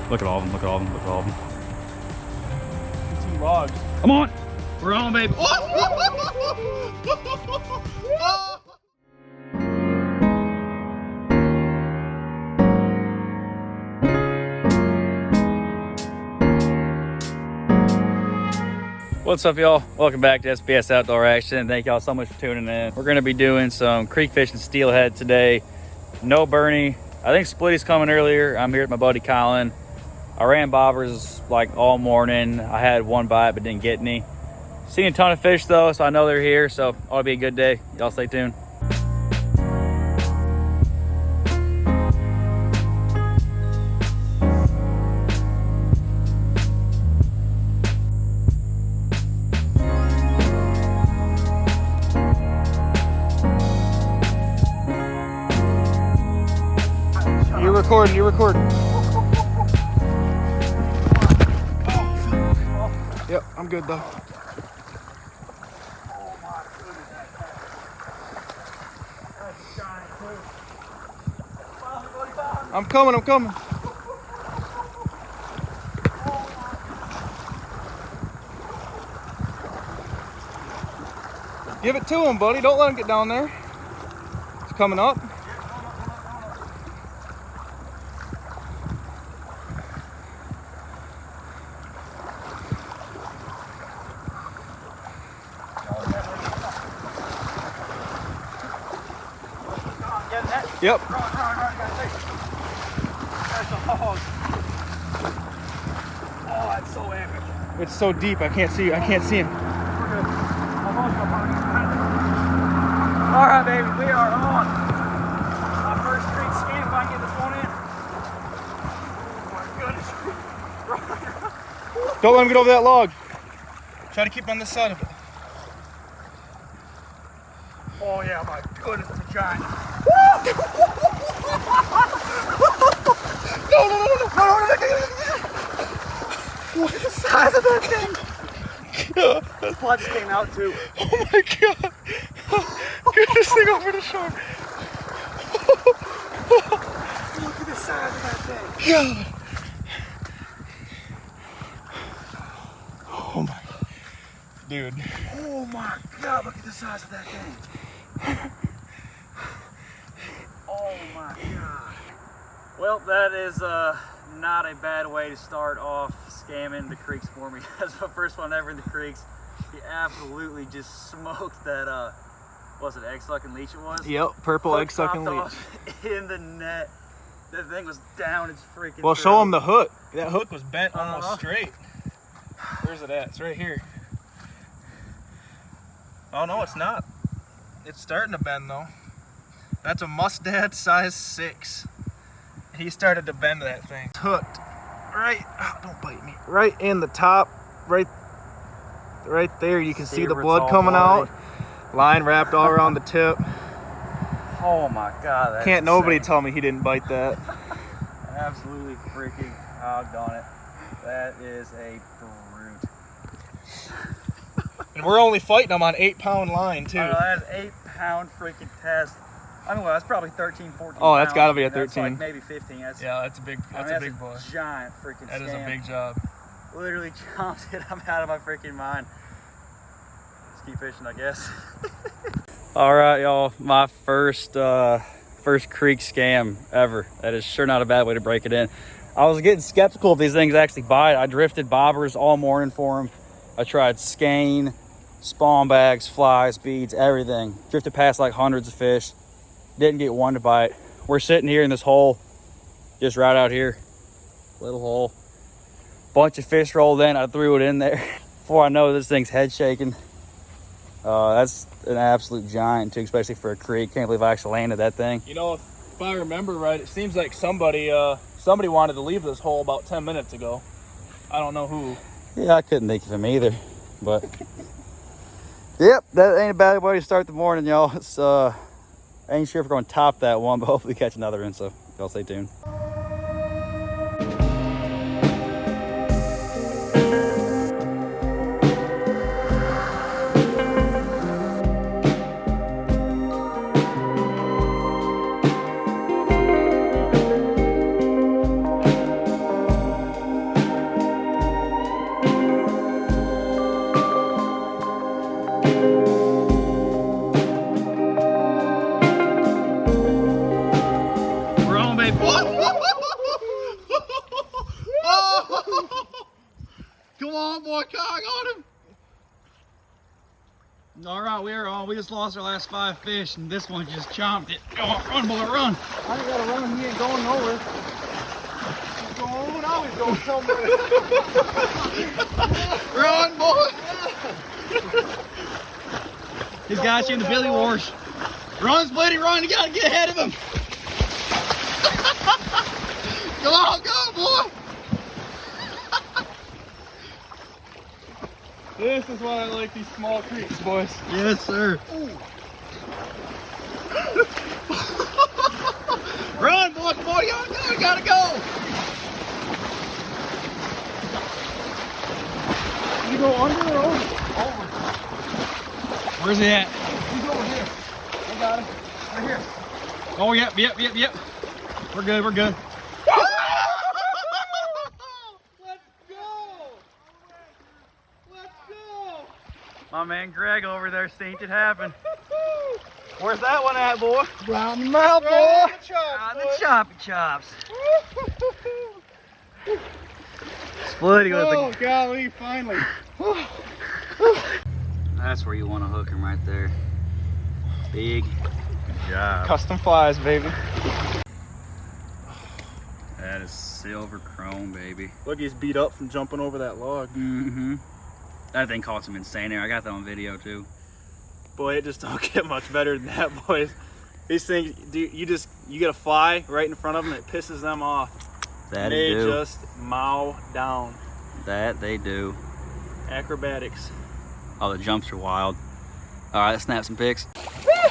Look at all of them, look at all of them, look at all of them. 2 logs. Come on! We're on, baby. What's up, y'all? Welcome back to SPS Outdoor Action. Thank y'all so much for tuning in. We're gonna be doing some creek fishing steelhead today. No Bernie. I think Splitty's coming earlier. I'm here with my buddy Colin. I ran bobbers like all morning. I had 1 bite but didn't get any. Seen a ton of fish though, so I know they're here, so ought to be a good day. Y'all stay tuned. You're recording. Yep, I'm good though. Oh my goodness. That's a giant too. I'm coming. Give it to him, buddy. Don't let him get down there. It's coming up. Yep. Run, that's a hog. Oh, that's so epic. It's so deep. I can't see him. We're good. All right, baby, we are on. My first creek scan. If I can get this one in. Oh my goodness. Don't let him get over that log. Try to keep on this side of it. Oh yeah, my goodness, it's a giant. No. Look at the size of that thing. This blood just came out too. Oh my god. Get this thing over the shore. Look at the size of that thing. God. Oh my. Dude. Oh my god, look at the size of that thing. Oh my god. Well, that is not a bad way to start off scamming the creeks for me. That's my first one ever in the creeks. He absolutely just smoked that, was it egg sucking leech it was? Yep, purple Hook egg sucking popped leech. off in the net. That thing was down its freaking Well, throat. show him the hook. That hook was bent almost Uh-huh. straight. Where's it at? It's right here. Oh no, it's not. It's starting to bend though. That's a mustad size 6. He started to bend that thing. It's hooked right, oh, don't bite me. Right in the top, right there. You can see the where it's blood all coming bloody. out. Line wrapped all around the tip. Oh my god, that's Can't nobody insane. tell me he didn't bite that. Absolutely freaking hogged on it. That is a brute. And we're only fighting them on 8-pound line too. That's 8-pound freaking test. I mean, well, that's probably 13, 14 Oh, that's pounds. gotta be a That's 13. like maybe 15. That's, Yeah, that's a big big boy. Giant freaking That is a scam. big job. Literally chomped it. I'm out of my freaking mind. Let's keep fishing, I guess. All right, y'all, my first creek scam ever. That is sure not a bad way to break it in. I was getting skeptical if these things actually bite. I drifted bobbers all morning for them. I tried skein, spawn bags, flies, beads, everything. Drifted past like hundreds of fish. Didn't get one to bite. We're sitting here in this hole, just right out here. Little hole. Bunch of fish rolled in. I threw it in there. Before I know, this thing's head shaking. That's an absolute giant too, especially for a creek. Can't believe I actually landed that thing. You know, if I remember right, it seems like somebody wanted to leave this hole about 10 minutes ago. I don't know who. Yeah, I couldn't think of him either, but yep, that ain't a bad way to start the morning, y'all. It's ain't sure if we're going to top that one, but hopefully catch another one, so y'all stay tuned. Come on, boy, cog on him. All right, we are on. We just lost our last 5 fish, and this one just chomped it. Go on, run, boy, run. I ain't gotta run. He ain't going nowhere. He's going. Now he's going somewhere. Run, boy. He's got you in the Billy Wars. Run, Splitty, run. You gotta get ahead of him. Come on, go, boy. This is why I like these small creeks, boys. Yes, sir. Run, boy, boy, you gotta go. You go under or over? Over. Where's he at? He's over here. I got him. Right here. Oh, yep. We're good, we're good. Let's go. Let's go. My man Greg over there seen it happen. Where's that one at, boy? Round the mouth, boy. On the choppy chops. Splitty with Oh, golly, finally. That's where you want to hook him right there. Big. Good job. Custom flies, baby. That is silver chrome, baby. Look, he's beat up from jumping over that log. Mm-hmm. That thing caught some insane air. I got that on video too. Boy, it just don't get much better than that, boys. These things, dude, you get a fly right in front of them, it pisses them off. That they do. just mow down. That they do. Acrobatics. Oh, the jumps are wild. All right, let's snap some pics.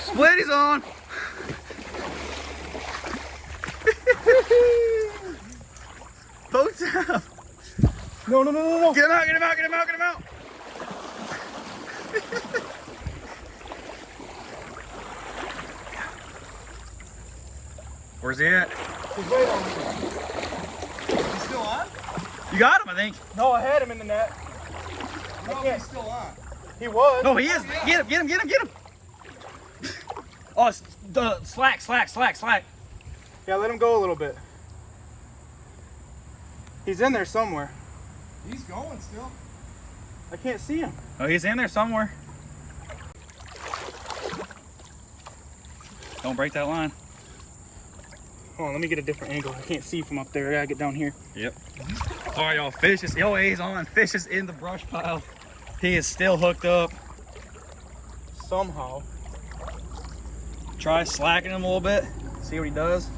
Splitty's on. Poke time. No. Get him out. Where's he at? He's right on me. He's still on? You got him, I think. No, I had him in the net. No, he's still on. He was. No, he is. Get him. Oh, it's the slack. Yeah, let him go a little bit. He's in there somewhere. He's going still. I can't see him. Oh, he's in there somewhere. Don't break that line. Hold on, let me get a different angle. I can't see from up there. I gotta get down here. Yep. All right, y'all. Fish is, he's on. Fish is in the brush pile. He is still hooked up. Somehow. Try slacking him a little bit. See what he does.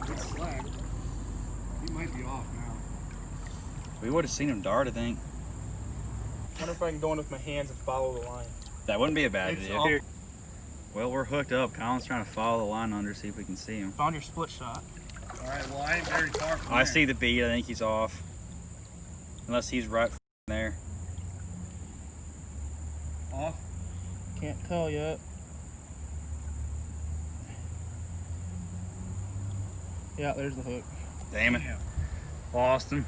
It's slack. He might be off now. We would have seen him dart, I think. Wonder if I can go in with my hands and follow the line. That wouldn't be a bad It's idea. off. Well, we're hooked up. Colin's trying to follow the line under, see if we can see him. Found your split shot. All right, well, I ain't very far from I there. see the bead. I think he's off. Unless he's right there. Off? Can't tell yet. Yeah, there's the hook. Damn it. Lost him.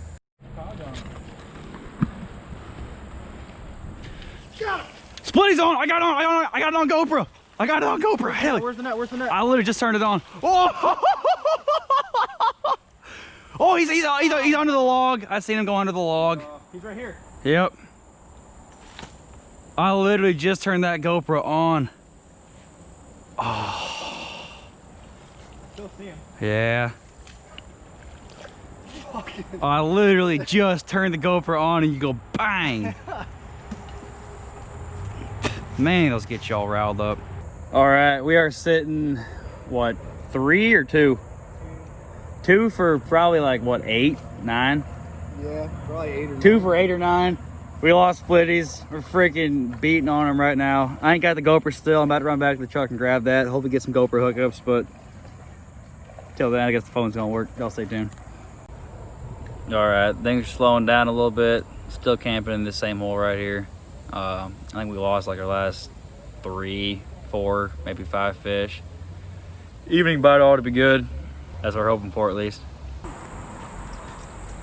Splitty's on! I got it on GoPro! Hell, Where's the net? I literally just turned it on. Oh! Oh, he's under the log. I seen him go under the log. He's right here. Yep. I literally just turned that GoPro on. Oh. Still see him. Yeah. I literally just turned the GoPro on and you go bang. Man, those get y'all riled up. All right, we are sitting, what, 3 or 2? 2 for probably like, what, 8, 9? Yeah, probably 8 or 9. 2 for 8 or 9. We lost Splitties. We're freaking beating on them right now. I ain't got the GoPro still. I'm about to run back to the truck and grab that. Hopefully get some GoPro hookups, but till then, I guess the phone's gonna work. Y'all stay tuned. All right, things are slowing down a little bit. Still camping in the same hole right here. I think we lost like our last 3, 4, maybe 5 fish. Evening bite ought to be good. That's what we're hoping for, at least.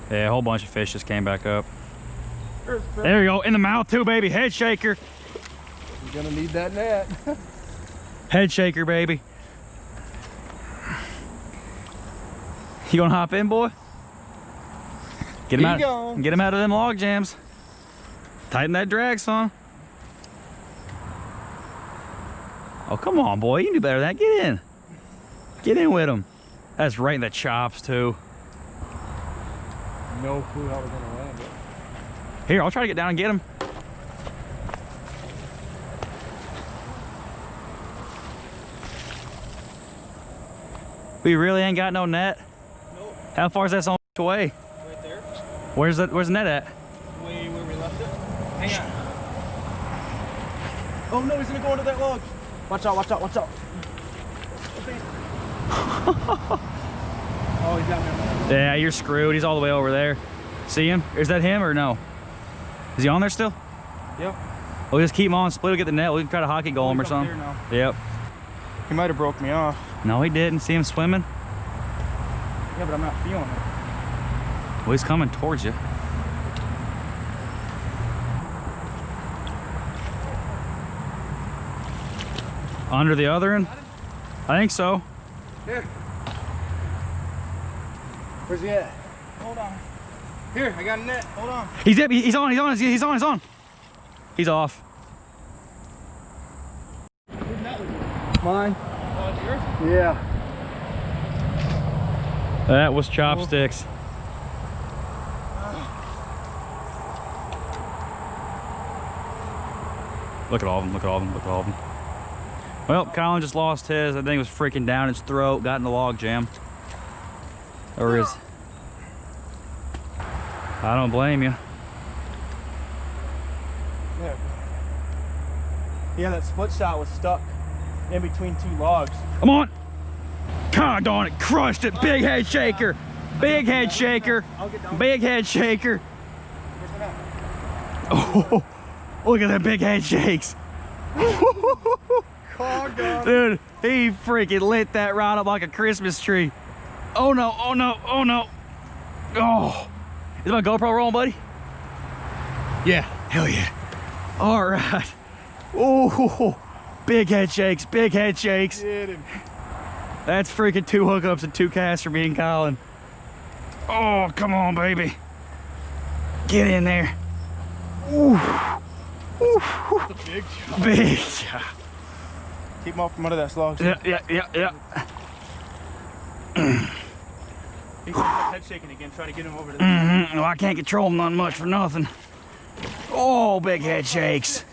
Yeah, a whole bunch of fish just came back up. There you go, in the mouth too, baby. Head shaker. You're gonna need that net. Head shaker, baby. You gonna hop in, boy? Get him out of them log jams. Tighten that drag, son. Oh, come on, boy. You can do better than that. Get in. Get in with him. That's right in the chops, too. No clue how we're gonna land it. Here, I'll try to get down and get him. We really ain't got no net? Nope. How far is that son away? Right there. Where's the net at? Way where we left it. Hang on. Oh no, he's gonna go under that log. Watch out, watch out, watch out. Okay. Oh, he's down there. Yeah, you're screwed. He's all the way over there. See him? Is that him or no? Is he on there still? Yep. We'll just keep him on. Split will get the net. We can try to hockey goal him or something. Yep. He might have broke me off. No, he didn't. See him swimming? Yeah, but I'm not feeling it. Well, he's coming towards you. Under the other end? I think so. Here. Where's he at? Hold on. Here, I got a net. Hold on. He's on. He's on. He's off. Mine. Oh, it's yours? Yeah. That was chopsticks. Look at all of them. Look at all of them. Look at all of them. Well, Colin just lost his. I think it was freaking down his throat. Got in the log jam. Or his. I don't blame you. Yeah. Yeah, that split shot was stuck in between two logs. Come on. God darn it. Crushed it. Big head shaker. Big head shaker. Big head shaker. Oh, look at that big head shakes. Dude, he freaking lit that rod up like a Christmas tree. Oh no, oh no, oh no. Oh. Is my GoPro rolling, buddy? Yeah. Hell yeah. All right. Oh, big head shakes, big head shakes. Get him. That's freaking 2 hookups and 2 casts for me and Colin. Oh, come on, baby. Get in there. Ooh. Ooh. That's a big shot. Big shot. Keep him off from under that slog. Yeah. He's head shaking again. Try to get him over to the Well, I can't control him none much for nothing. Oh, big head shakes.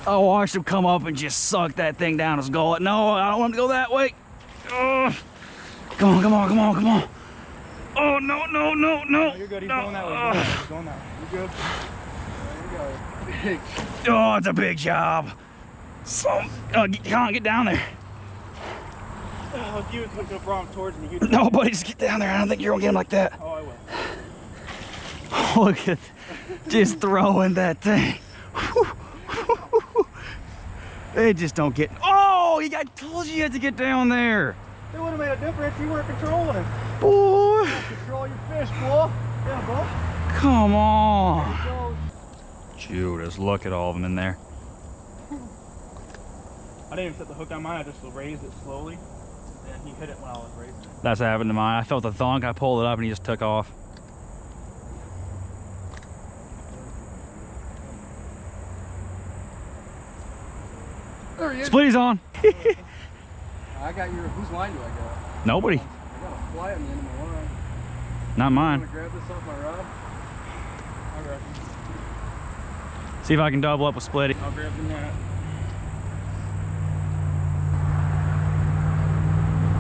I watched him come up and just suck that thing down his gullet. No, I don't want him to go that way. Come on, come on, come on, come on. Oh, no, no, no, no. Oh, you're good. He's going that way. He's going that way. You're good. There you go. Big. Oh, it's a big job. So, Colin, get down there. Oh, if you would have brought him towards me, you'd... No, buddy, just get down there. I don't think you're gonna get him like that. Oh, I will. Look at, just throwing that thing. They just don't get. Oh, I told you had to get down there. It would have made a difference if you weren't controlling him. Boy. Control your fish, boy. Yeah, boy. Come on. There he goes. Judas, look at all of them in there. I didn't even set the hook on mine. I just raised it slowly. And he hit it when I was raising it. That's happened to mine. I felt the thunk. I pulled it up and he just took off. There he is. Splitty's on. I got your. Whose line do I got? Nobody. I got a fly on the end of my line. Not I'm mine. gonna grab this off my rod. I'll grab it. See if I can double up with Splitty. I'll grab the net.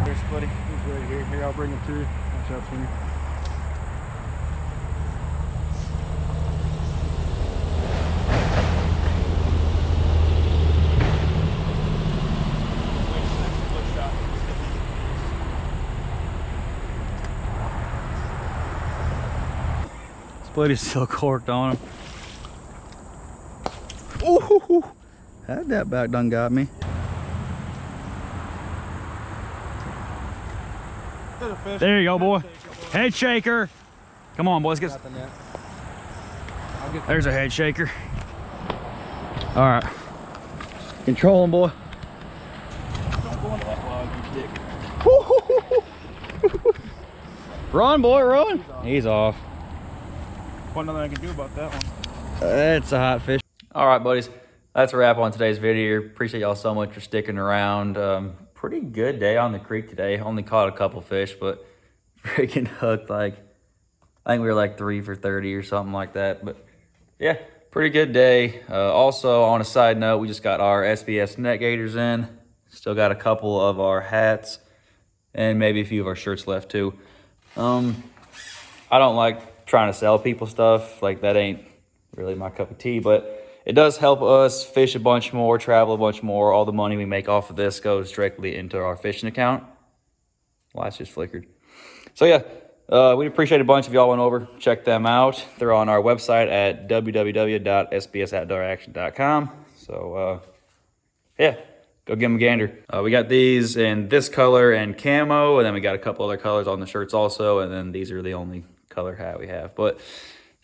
Here's Splitty. He's right here. Here, I'll bring him to you. Watch out for me. Splitty's still corked on him. Ooh, that back done got me. There you go, boy. Head shaker. Come on, boys. Get. There's a head shaker. All right. Control him, boy. Don't go into that log, you dick. Run, boy, run. He's off. Well, nothing I can do about that one. It's a hot fish. All right, buddies. That's a wrap on today's video. Appreciate y'all so much for sticking around. Pretty good day on the creek today. Only caught a couple fish, but freaking hooked like, I think we were like 3 for 30 or something like that. But yeah, pretty good day. Also, on a side note, we just got our SBS net gaiters in. Still got a couple of our hats and maybe a few of our shirts left too. I don't like trying to sell people stuff. Like, that ain't really my cup of tea, but it does help us fish a bunch more, travel a bunch more. All the money we make off of this goes directly into our fishing account. Lights just flickered. So yeah, we'd appreciate a bunch if y'all went over, check them out. They're on our website at www.sbsoutdooraction.com. So yeah, go give them a gander. We got these in this color and camo, and then we got a couple other colors on the shirts also, and then these are the only color hat we have. But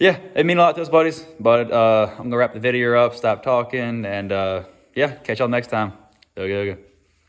yeah, it mean a lot to us, buddies. But I'm gonna wrap the video up, stop talking, and yeah, catch y'all next time. Go, go, go.